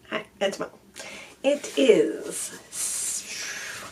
Hi, it's Mo. It is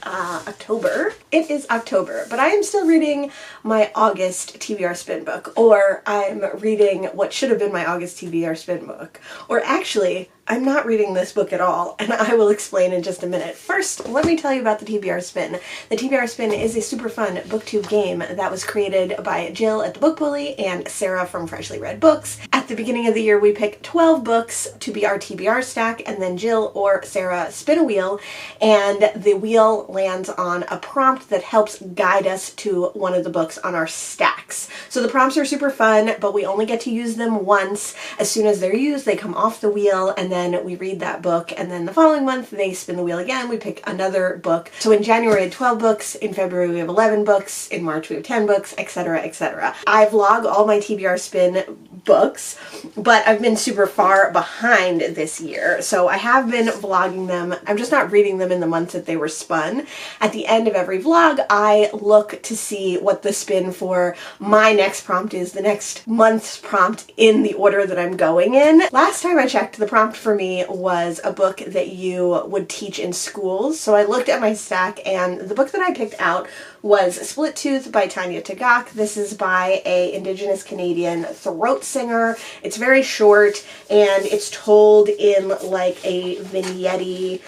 October. It is October, but I am still reading my August TBR spin book, or I'm reading what should have been my August TBR spin book, or actually, I'm not reading this book at all, and I will explain in just a minute. First, let me tell you about the TBR Spin. The TBR Spin is a super fun booktube game that was created by Jill at the Book Bully and Sarah from Freshly Read Books. At the beginning of the year, we pick 12 books to be our TBR stack, and then Jill or Sarah spin a wheel, and the wheel lands on a prompt that helps guide us to one of the books on our stacks. So the prompts are super fun, but we only get to use them once. As soon as they're used, they come off the wheel, and then we read that book, and then the following month they spin the wheel again, we pick another book. So in January we had 12 books, in February we have 11 books, in March we have 10 books, etc., etc. I vlog all my TBR spin books, but I've been super far behind this year, so I have been vlogging them. I'm just not reading them in the months that they were spun. At the end of every vlog, I look to see what the spin for my next prompt is, the next month's prompt in the order that I'm going in. Last time I checked, the prompt for me was a book that you would teach in schools. So I looked at my stack, and the book that I picked out was Split Tooth by Tanya Tagaq. This is by a Indigenous Canadian throat singer. It's very short, and it's told in like a vignette-y,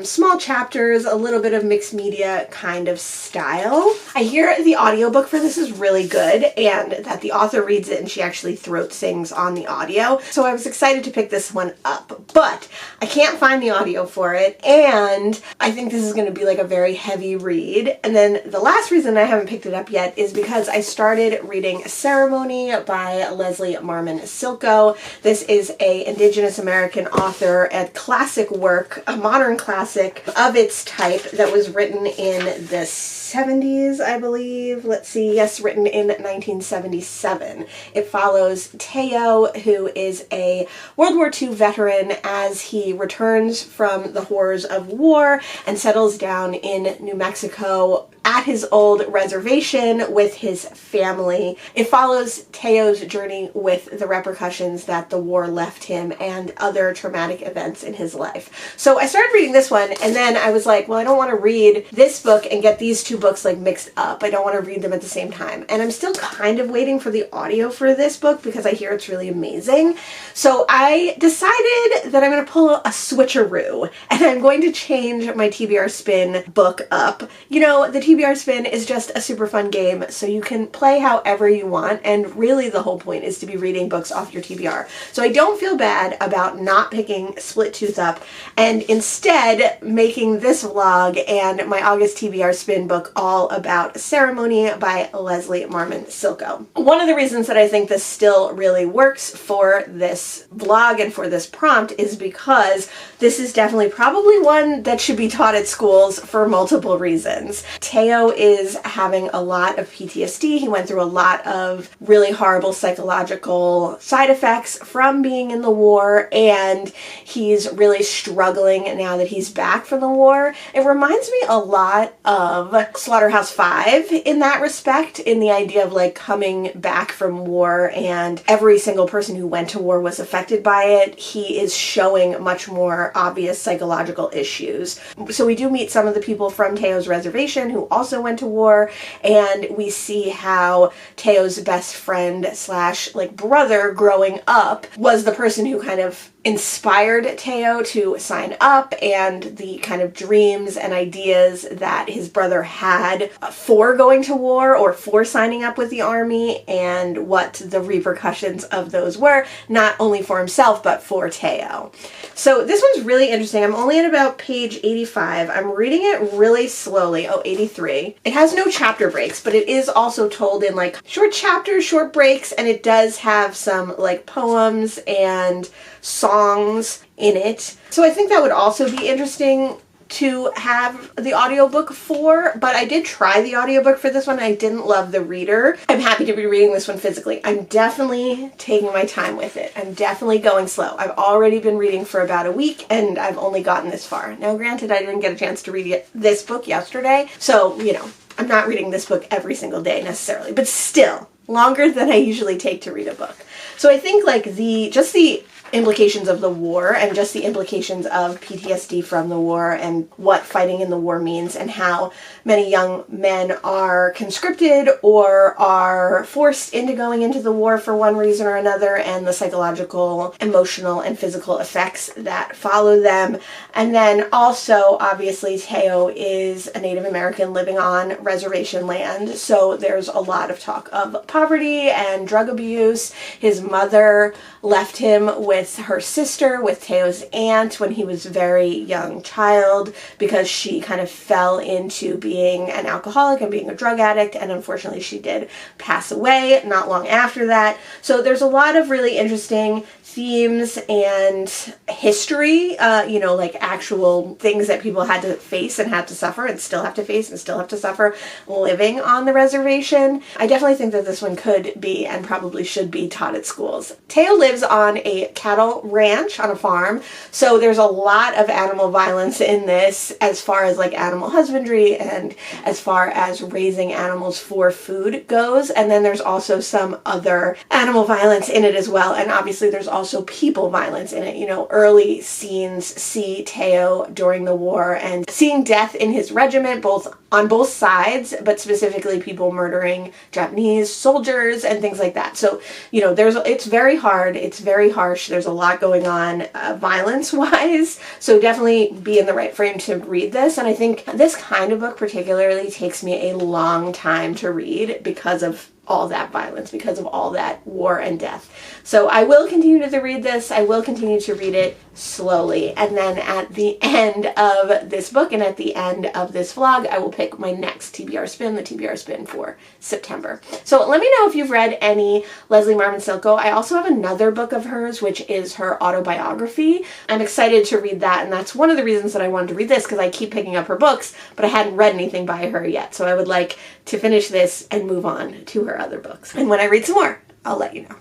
small chapters, a little bit of mixed media kind of style. I hear the audiobook for this is really good, and that the author reads it and she actually throat sings on the audio. So I was excited to pick this one up, but I can't find the audio for it, and I think this is going to be like a very heavy read. And then the last reason I haven't picked it up yet is because I started reading Ceremony by Leslie Marmon Silko. This is a Indigenous American author, a classic work, a modern classic of its type that was written in the 70s, I believe. Let's see, yes, written in 1977. It follows Teo, who is a World War II veteran, as he returns from the horrors of war and settles down in New Mexico at his old reservation with his family. It follows Teo's journey with the repercussions that the war left him and other traumatic events in his life. So I started reading this one, and then I was like, well, I don't want to read this book and get these two books like mixed up. I don't want to read them at the same time. And I'm still kind of waiting for the audio for this book because I hear it's really amazing. So I decided that I'm going to pull a switcheroo, and I'm going to change my TBR Spin book up. You know, the TBR Spin is just a super fun game, so you can play however you want, and really the whole point is to be reading books off your TBR. So I don't feel bad about not picking Split Tooth up and instead making this vlog and my August TBR Spin book all about Ceremony by Leslie Marmon Silko. One of the reasons that I think this still really works for this vlog and for this prompt is because this is definitely probably one that should be taught at schools for multiple reasons. Teo is having a lot of PTSD. He went through a lot of really horrible psychological side effects from being in the war, and he's really struggling now that he's back from the war. It reminds me a lot of Slaughterhouse-Five in that respect, in the idea of like coming back from war, and every single person who went to war was affected by it. He is showing much more obvious psychological issues. So we do meet some of the people from Teo's reservation who also went to war, and we see how Teo's best friend slash like brother growing up was the person who kind of inspired Teo to sign up, and the kind of dreams and ideas that his brother had for going to war or for signing up with the army, and what the repercussions of those were, not only for himself but for Teo. So this one's really interesting. I'm only at about page 85. I'm reading it really slowly. Oh, 83. It has no chapter breaks, but it is also told in like short chapters, short breaks, and it does have some like poems and songs in it. So I think that would also be interesting to have the audiobook for, but I did try the audiobook for this one. I didn't love the reader. I'm happy to be reading this one physically. I'm definitely taking my time with it. I'm definitely going slow. I've already been reading for about a week and I've only gotten this far. Now, granted, I didn't get a chance to read this book yesterday, so, you know, I'm not reading this book every single day necessarily, but still longer than I usually take to read a book. So I think like just the implications of the war and just the implications of PTSD from the war and what fighting in the war means and how many young men are conscripted or are forced into going into the war for one reason or another, and the psychological, emotional, and physical effects that follow them. And then also, obviously, Teo is a Native American living on reservation land, so there's a lot of talk of poverty and drug abuse. His mother left him with her sister, with Teo's aunt, when he was a very young child, because she kind of fell into being an alcoholic and being a drug addict, and unfortunately she did pass away not long after that. So there's a lot of really interesting themes and history, you know, like actual things that people had to face and had to suffer and still have to face and still have to suffer living on the reservation. I definitely think that this one could be and probably should be taught at schools. Teo lives on a cattle ranch on a farm, so there's a lot of animal violence in this as far as like animal husbandry and as far as raising animals for food goes. And then there's also some other animal violence in it as well. And obviously there's also people violence in it. You know, early scenes see Teo during the war and seeing death in his regiment, on both sides, but specifically people murdering Japanese soldiers and things like that. So, you know, it's very hard. It's very harsh. There's a lot going on violence-wise. So definitely be in the right frame to read this. And I think this kind of book particularly takes me a long time to read because of all that violence, because of all that war and death. So I will continue to read this. I will continue to read it slowly. And then at the end of this book and at the end of this vlog, I will pick my next TBR spin, the TBR spin for September. So let me know if you've read any Leslie Marmon Silko. I also have another book of hers, which is her autobiography. I'm excited to read that, and that's one of the reasons that I wanted to read this, because I keep picking up her books, but I hadn't read anything by her yet. So I would like to finish this and move on to her other books. And when I read some more, I'll let you know.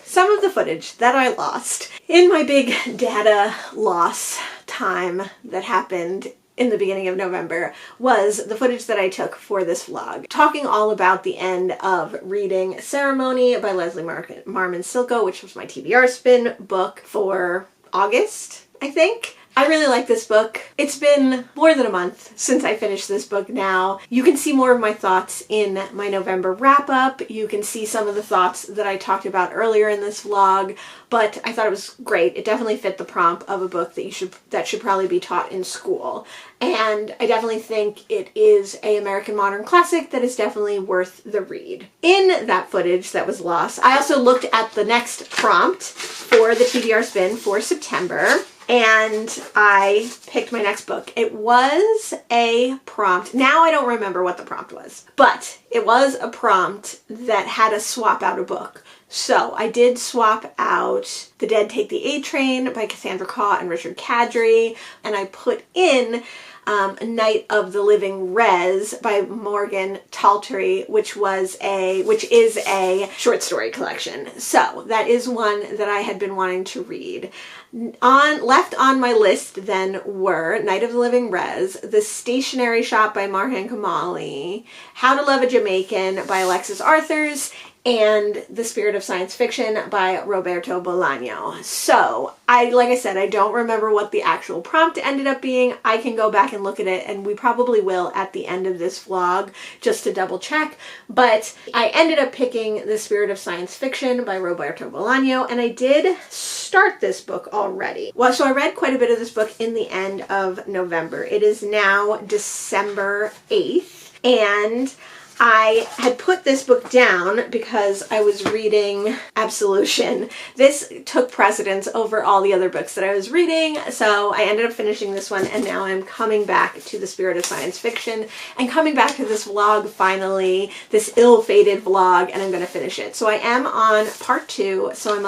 Some of the footage that I lost in my big data loss time that happened in the beginning of November was the footage that I took for this vlog, talking all about the end of Reading Ceremony by Leslie Marmon Silko, which was my TBR spin book for August, I think. I really like this book. It's been more than a month since I finished this book now. You can see more of my thoughts in my November wrap-up. You can see some of the thoughts that I talked about earlier in this vlog, but I thought it was great. It definitely fit the prompt of a book that should probably be taught in school. And I definitely think it is an American modern classic that is definitely worth the read. In that footage that was lost, I also looked at the next prompt for the TBR spin for September, and I picked my next book. It was a prompt. Now I don't remember what the prompt was, but it was a prompt that had us swap out a book. So I did swap out The Dead Take the A Train by Cassandra Khaw and Richard Kadrey, and I put in Night of the Living Rez by Morgan Taltry, which is a short story collection. So that is one that I had been wanting to read. Left on my list then were Night of the Living Rez, The Stationery Shop by Marhan Kamali, How to Love a Jamaican by Alexis Arthurs, and The Spirit of Science Fiction by Roberto Bolaño. So, like I said, I don't remember what the actual prompt ended up being. I can go back and look at it, and we probably will at the end of this vlog, just to double check. But I ended up picking The Spirit of Science Fiction by Roberto Bolaño, and I did start this book already. Well, so I read quite a bit of this book in the end of November. It is now December 8th, and I had put this book down because I was reading Absolution. This took precedence over all the other books that I was reading, so I ended up finishing this one, and now I'm coming back to the spirit of science fiction and coming back to this vlog finally, this ill-fated vlog, and I'm going to finish it. So I am on part 2, so I am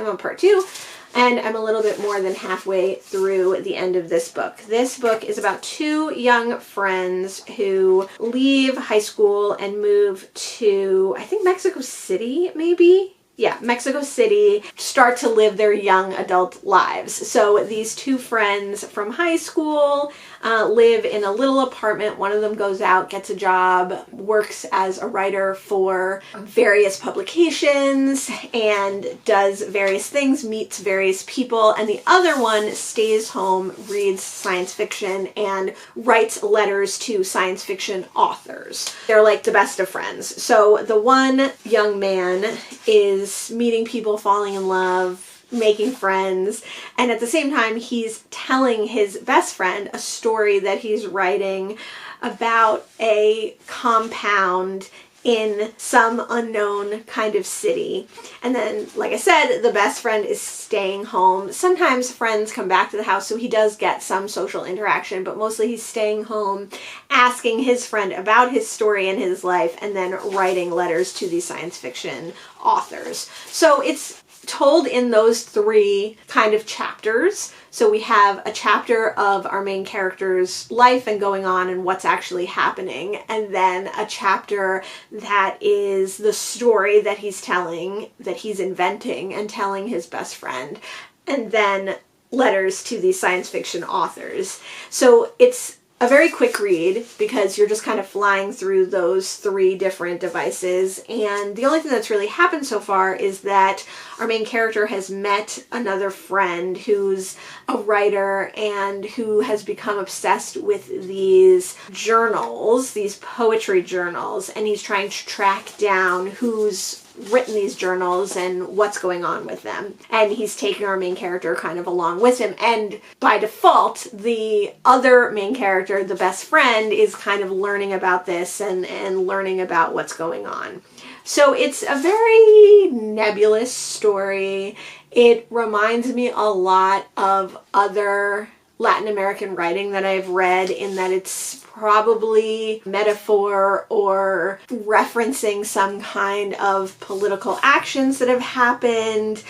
on part 2, and I'm a little bit more than halfway through the end of this book. This book is about 2 young friends who leave high school and move to, I think, Mexico City, maybe? Yeah, Mexico City, start to live their young adult lives. So these 2 friends from high school live in a little apartment. One of them goes out, gets a job, works as a writer for various publications, and does various things, meets various people, and the other one stays home, reads science fiction, and writes letters to science fiction authors. They're like the best of friends. So the one young man is meeting people, falling in love, making friends, and at the same time he's telling his best friend a story that he's writing about a compound in some unknown kind of city. And then, like I said, the best friend is staying home. Sometimes friends come back to the house, so he does get some social interaction, but mostly he's staying home, asking his friend about his story and his life, and then writing letters to these science fiction authors. So it's told in those 3 kind of chapters. So we have a chapter of our main character's life and going on and what's actually happening, and then a chapter that is the story that he's telling, that he's inventing and telling his best friend, and then letters to these science fiction authors. So it's a very quick read because you're just kind of flying through those 3 different devices, and the only thing that's really happened so far is that our main character has met another friend who's a writer and who has become obsessed with these journals, these poetry journals, and he's trying to track down who's written these journals and what's going on with them. And he's taking our main character kind of along with him. And by default, the other main character, the best friend, is kind of learning about this and learning about what's going on. So it's a very nebulous story. It reminds me a lot of other Latin American writing that I've read, in that it's probably metaphor or referencing some kind of political actions that have happened.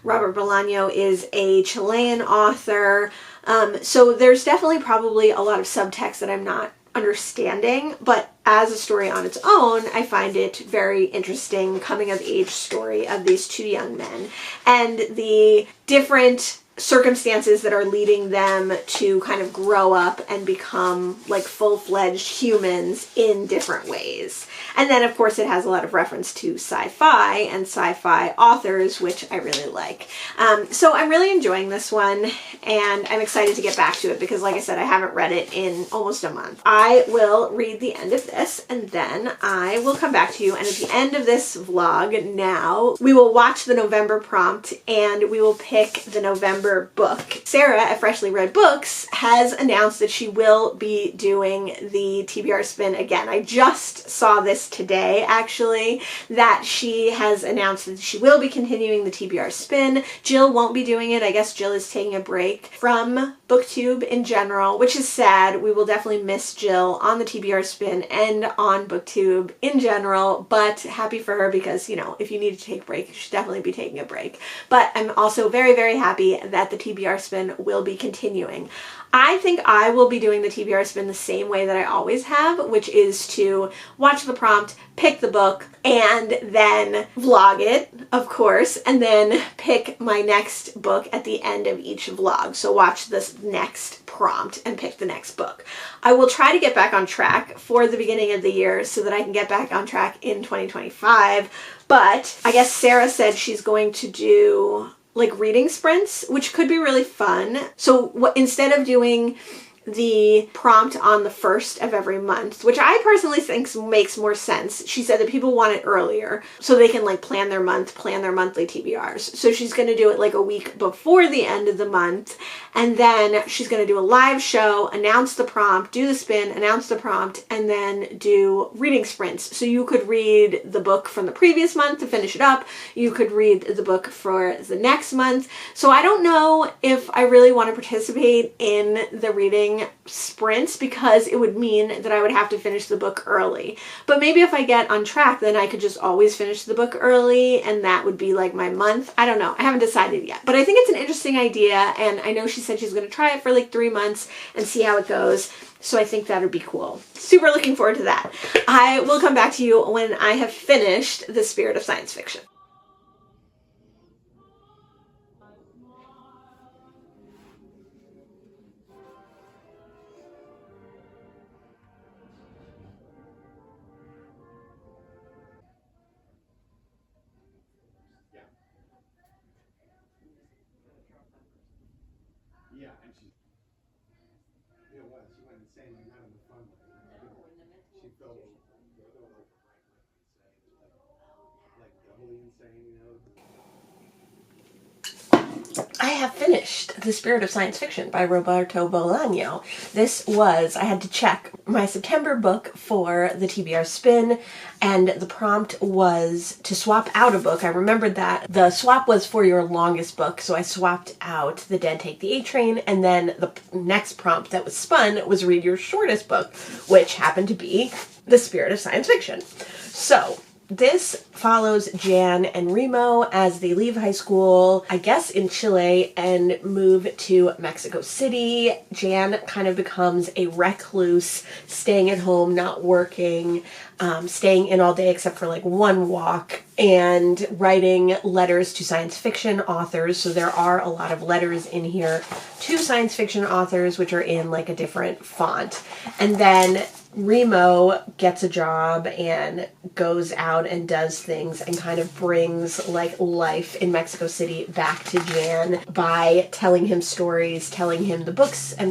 Robert Bolaño is a Chilean author, so there's definitely probably a lot of subtext that I'm not understanding, but as a story on its own, I find it very interesting coming of age story of these 2 young men and the different circumstances that are leading them to kind of grow up and become like full-fledged humans in different ways. And then of course it has a lot of reference to sci-fi and sci-fi authors, which I really like. So I'm really enjoying this one, and I'm excited to get back to it because, like I said, I haven't read it in almost a month. I will read the end of this and then I will come back to you, and at the end of this vlog now, we will watch the November prompt and we will pick the November book. Sarah at Freshly Read Books has announced that she will be doing the TBR spin again. I just saw this today, actually, that she has announced that she will be continuing the TBR spin. Jill won't be doing it. I guess Jill is taking a break from booktube in general, which is sad. We will definitely miss Jill on the TBR spin and on booktube in general, but happy for her because, you know, if you need to take a break, you should definitely be taking a break. But I'm also very, very happy that the TBR spin will be continuing. I think I will be doing the TBR spin the same way that I always have, which is to watch the prompt, pick the book, and then vlog it, of course, and then pick my next book at the end of each vlog. So watch this next prompt and pick the next book. I will try to get back on track for the beginning of the year so that I can get back on track in 2025, but I guess Sarah said she's going to do like reading sprints, which could be really fun. So instead of doing the prompt on the 1st of every month, which I personally think makes more sense. She said that people want it earlier so they can like plan their month, plan their monthly TBRs. So she's going to do it like a week before the end of the month, and then she's going to do a live show, announce the prompt, do the spin, announce the prompt, and then do reading sprints. So you could read the book from the previous month to finish it up. You could read the book for the next month. So I don't know if I really want to participate in the reading sprints because it would mean that I would have to finish the book early. But maybe if I get on track, then I could just always finish the book early and that would be like my month. I don't know. I haven't decided yet. But I think it's an interesting idea, and I know she said she's going to try it for like 3 months and see how it goes. So I think that would be cool. Super looking forward to that. I will come back to you when I have finished The Spirit of Science Fiction. I have finished The Spirit of Science Fiction by Roberto Bolaño. This was, I had to check my September book for the TBR spin, and the prompt was to swap out a book. I remembered that. The swap was for your longest book, so I swapped out The Dead Take the A Train, and then the next prompt that was spun was read your shortest book, which happened to be The Spirit of Science Fiction. So this follows Jan and Remo as they leave high school, I guess in Chile, and move to Mexico City. Jan kind of becomes a recluse, staying at home, not working, staying in all day except for like one walk, and writing letters to science fiction authors. So there are a lot of letters in here to science fiction authors, which are in like a different font. And then Remo gets a job and goes out and does things and kind of brings like life in Mexico City back to Jan by telling him stories, telling him the books and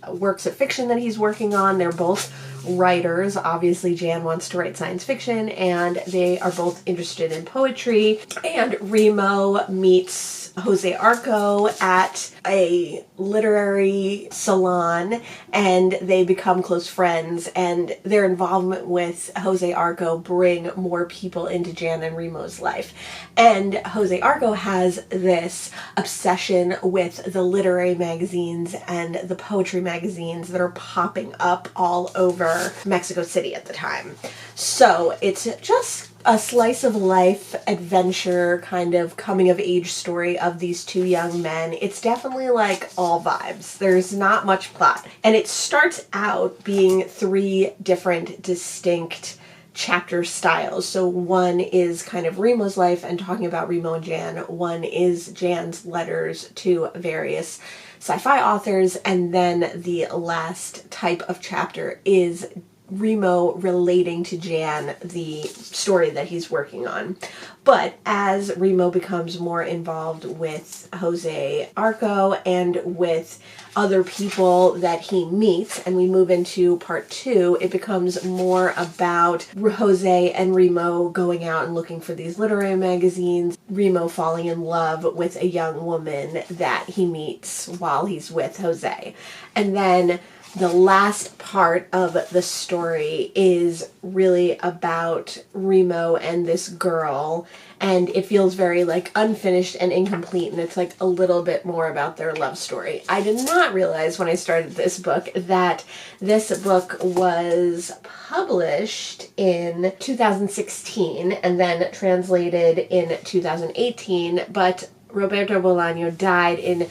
works of fiction that he's working on. They're both writers. Obviously, Jan wants to write science fiction, and they are both interested in poetry. And Remo meets Jose Arco at a literary salon, and they become close friends, and their involvement with Jose Arco bring more people into Jan and Remo's life. And Jose Arco has this obsession with the literary magazines and the poetry magazines that are popping up all over Mexico City at the time. So it's just a slice of life adventure kind of coming of age story of these two young men. It's definitely like all vibes. There's not much plot. And it starts out being 3 different distinct chapter styles. So one is kind of Remo's life and talking about Remo and Jan. One is Jan's letters to various sci-fi authors. And then the last type of chapter is Remo relating to Jan the story that he's working on. But as Remo becomes more involved with Jose Arco and with other people that he meets, and we move into part 2, it becomes more about Jose and Remo going out and looking for these literary magazines, Remo falling in love with a young woman that he meets while he's with Jose. And then the last part of the story is really about Remo and this girl, and it feels very like unfinished and incomplete, and it's like a little bit more about their love story. I did not realize when I started this book that this book was published in 2016 and then translated in 2018, but Roberto Bolaño died in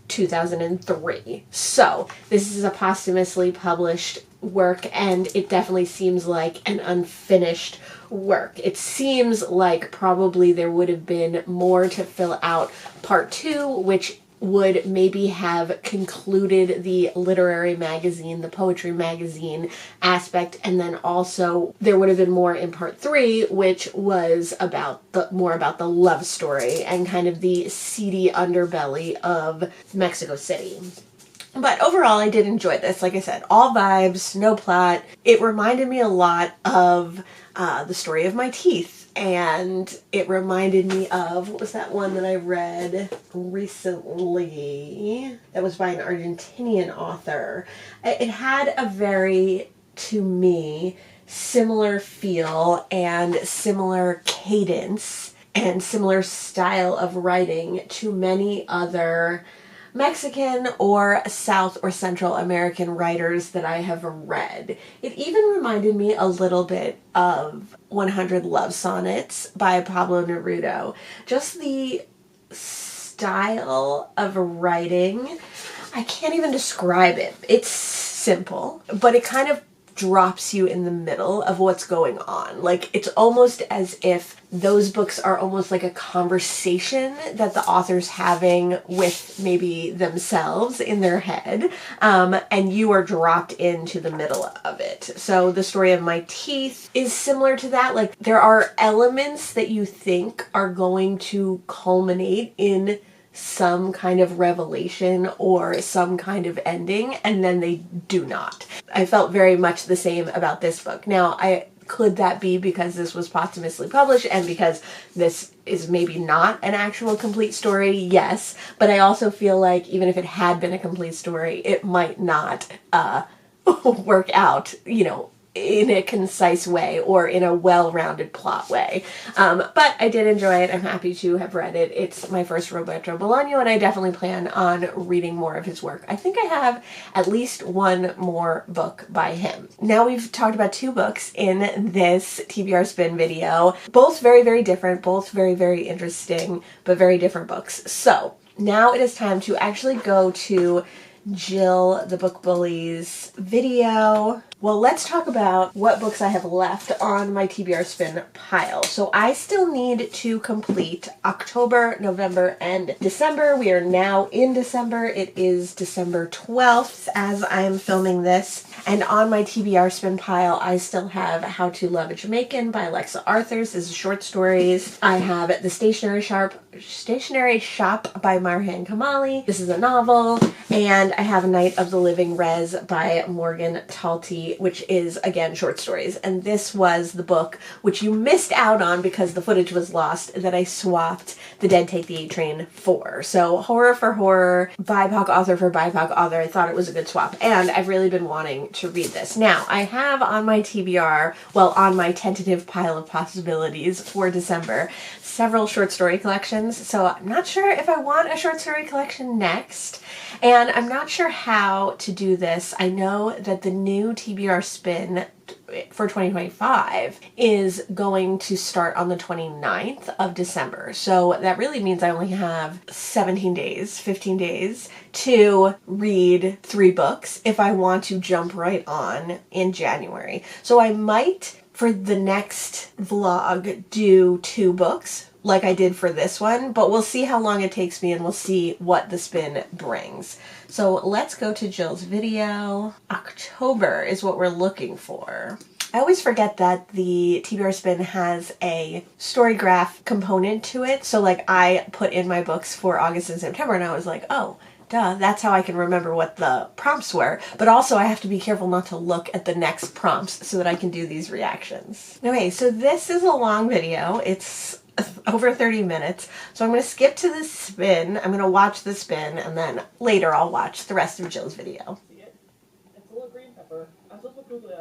2003. So this is a posthumously published work, and it definitely seems like an unfinished work. It seems like probably there would have been more to fill out part 2, which would maybe have concluded the literary magazine, the poetry magazine aspect, and then also there would have been more in part 3, which was about more about the love story and kind of the seedy underbelly of Mexico City. But overall, I did enjoy this. Like I said, all vibes, no plot. It reminded me a lot of The Story of My Teeth. And it reminded me of, what was that one that I read recently? That was by an Argentinian author. It had a very, to me, similar feel and similar cadence and similar style of writing to many other Mexican or South or Central American writers that I have read. It even reminded me a little bit of 100 Love Sonnets by Pablo Neruda. Just the style of writing, I can't even describe it. It's simple, but it kind of drops you in the middle of what's going on. Like, it's almost as if those books are almost like a conversation that the author's having with maybe themselves in their head, and you are dropped into the middle of it. So The Story of My Teeth is similar to that. Like, there are elements that you think are going to culminate in some kind of revelation or some kind of ending, and then they do not. I felt very much the same about this book. Now, could that be because this was posthumously published and because this is maybe not an actual complete story? Yes, but I also feel like even if it had been a complete story, it might not work out, you know, in a concise way or in a well-rounded plot way. But I did enjoy it. I'm happy to have read it. It's my first Roberto Bolaño, and I definitely plan on reading more of his work. I think I have at least one more book by him. Now we've talked about two books in this TBR Spin video, both very, very different, both very, very interesting, but very different books. So now it is time to actually go to Jill the Book Bully's video. Well, let's talk about what books I have left on my TBR Spin pile. So I still need to complete October, November, and December. We are now in December. It is December 12th as I am filming this. And on my TBR Spin pile, I still have How to Love a Jamaican by Alexa Arthurs. This is short stories. I have The Stationery Shop by Marhan Kamali. This is a novel. And I have Night of the Living Res by Morgan Talty, which is, again, short stories. And this was the book which you missed out on because the footage was lost that I swapped The Dead Take the A Train for. So horror for horror, BIPOC author for BIPOC author. I thought it was a good swap. And I've really been wanting to read this. Now, I have on my TBR, well, on my tentative pile of possibilities for December, several short story collections. So I'm not sure if I want a short story collection next. And I'm not sure how to do this. I know that the new TBR Spin for 2025 is going to start on the 29th of December. So that really means I only have 17 days, 15 days to read 3 books if I want to jump right on in January. So I might, for the next vlog, do 2 books like I did for this one, but we'll see how long it takes me and we'll see what the spin brings. So let's go to Jill's video. October is what we're looking for. I always forget that the TBR Spin has a story graph component to it. So like I put in my books for August and September and I was like, oh, duh, that's how I can remember what the prompts were. But also I have to be careful not to look at the next prompts so that I can do these reactions. Okay, so this is a long video. It's over 30 minutes. So I'm going to skip to the spin. I'm going to watch the spin and then later I'll watch the rest of Jill's video.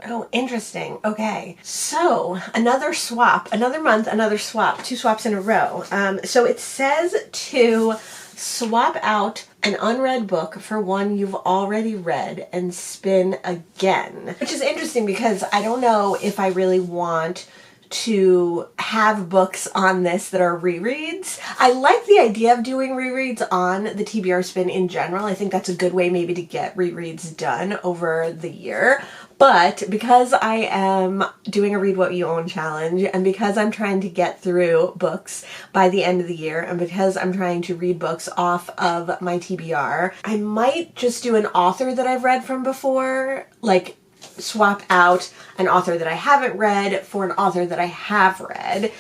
Oh, interesting. Okay. So another swap, another month, another swap, 2 swaps in a row. So it says to swap out an unread book for one you've already read and spin again, which is interesting because I don't know if I really want to have books on this that are rereads. I like the idea of doing rereads on the TBR Spin in general. I think that's a good way maybe to get rereads done over the year. But because I am doing a Read What You Own challenge, and because I'm trying to get through books by the end of the year, and because I'm trying to read books off of my TBR, I might just do an author that I've read from before, like swap out an author that I haven't read for an author that I have read,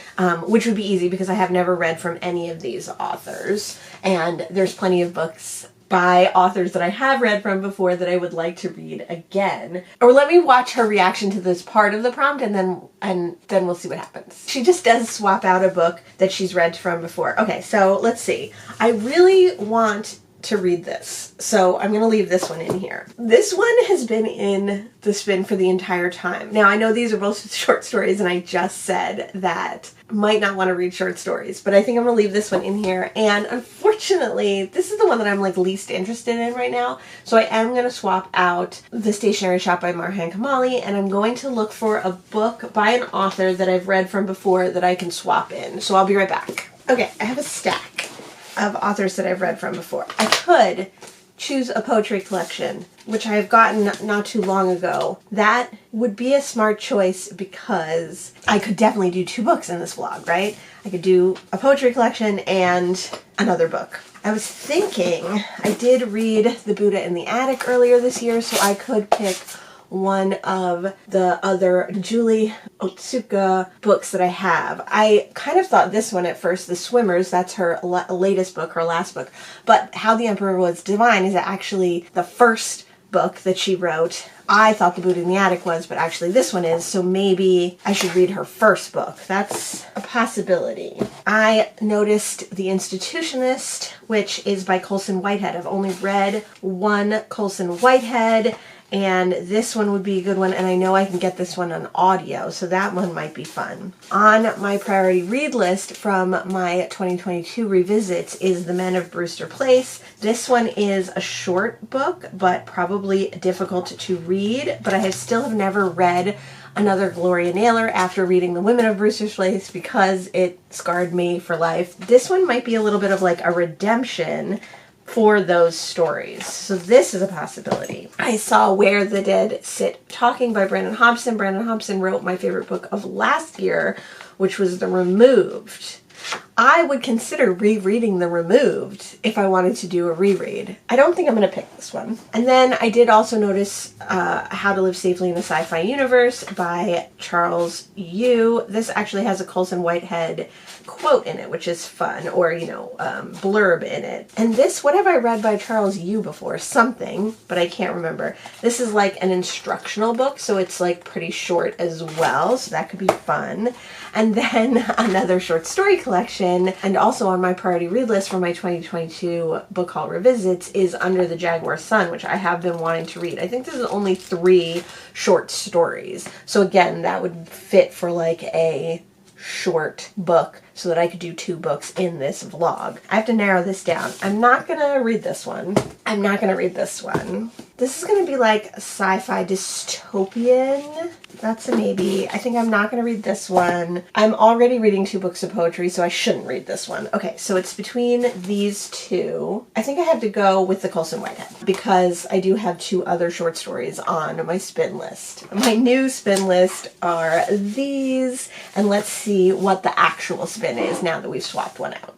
which would be easy because I have never read from any of these authors. And there's plenty of books by authors that I have read from before that I would like to read again. Or let me watch her reaction to this part of the prompt and then we'll see what happens. She just does swap out a book that she's read from before. Okay, so let's see. I really want to read this, so I'm going to leave this one in here. This one has been in the spin for the entire time. Now, I know these are both short stories, and I just said that I might not want to read short stories, but I think I'm going to leave this one in here, and unfortunately, this is the one that I'm like least interested in right now, so I am going to swap out The Stationery Shop by Marhan Kamali, and I'm going to look for a book by an author that I've read from before that I can swap in, so I'll be right back. Okay, I have a stack of authors that I've read from before. I could choose a poetry collection, which I have gotten not too long ago. That would be a smart choice because I could definitely do 2 books in this vlog, right? I could do a poetry collection and another book. I was thinking, I did read The Buddha in the Attic earlier this year, so I could pick one of the other Julie Otsuka books that I have. I kind of thought this one at first, The Swimmers, that's her latest book, her last book, but How the Emperor Was Divine is actually the first book that she wrote. I thought The Buddha in the Attic was, but actually this one is, so maybe I should read her first book. That's a possibility. I noticed The Institutionist, which is by Colson Whitehead. I've only read one Colson Whitehead, and this one would be a good one, and I know I can get this one on audio, so that one might be fun. On my priority read list from my 2022 revisits is The Men of Brewster Place. This one is a short book, but probably difficult to read, but I still have never read another Gloria Naylor after reading The Women of Brewster's Place because it scarred me for life. This one might be a little bit of like a redemption for those stories. So this is a possibility. I saw Where the Dead Sit Talking by Brandon Hobson. Brandon Hobson wrote my favorite book of last year, which was The Removed. I would consider rereading The Removed if I wanted to do a reread. I don't think I'm going to pick this one. And then I did also notice How to Live Safely in a Sci-Fi Universe by Charles Yu. This actually has a Colson Whitehead quote in it, which is fun, or, you know, blurb in it. And this, what have I read by Charles Yu before? Something, but I can't remember. This is like an instructional book, so it's like pretty short as well, so that could be fun. And then another short story collection, and also on my priority read list for my 2022 book haul revisits, is Under the Jaguar Sun, which I have been wanting to read. I think this is only 3 short stories. So again, that would fit for like a short book so that I could do 2 books in this vlog. I have to narrow this down. I'm not gonna read this one. I'm not gonna read this one. This is gonna be like a sci-fi dystopian. That's a maybe. I think I'm not gonna read this one. I'm already reading 2 books of poetry, so I shouldn't read this one. Okay, so it's between these 2. I think I have to go with the Colson Whitehead because I do have 2 other short stories on my spin list. My new spin list are these, and let's see what the actual spin is now that we've swapped one out.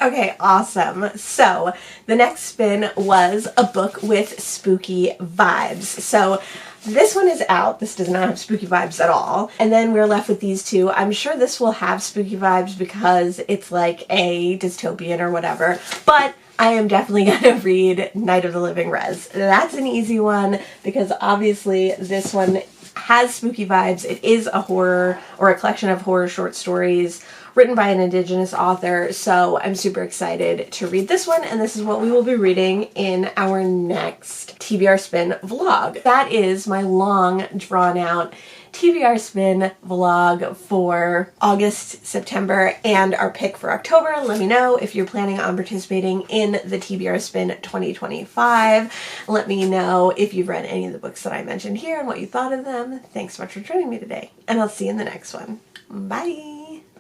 Okay, awesome. So the next spin was a book with spooky vibes. So this one is out. This does not have spooky vibes at all. And then we're left with these 2. I'm sure this will have spooky vibes because it's like a dystopian or whatever, but I am definitely going to read Night of the Living Rez. That's an easy one because obviously this one has spooky vibes. It is a horror, or a collection of horror short stories written by an Indigenous author, so I'm super excited to read this one, and this is what we will be reading in our next TBR Spin vlog. That is my long, drawn-out TBR Spin vlog for August, September, and our pick for October. Let me know if you're planning on participating in the TBR Spin 2025. Let me know if you've read any of the books that I mentioned here and what you thought of them. Thanks so much for joining me today, and I'll see you in the next one. Bye!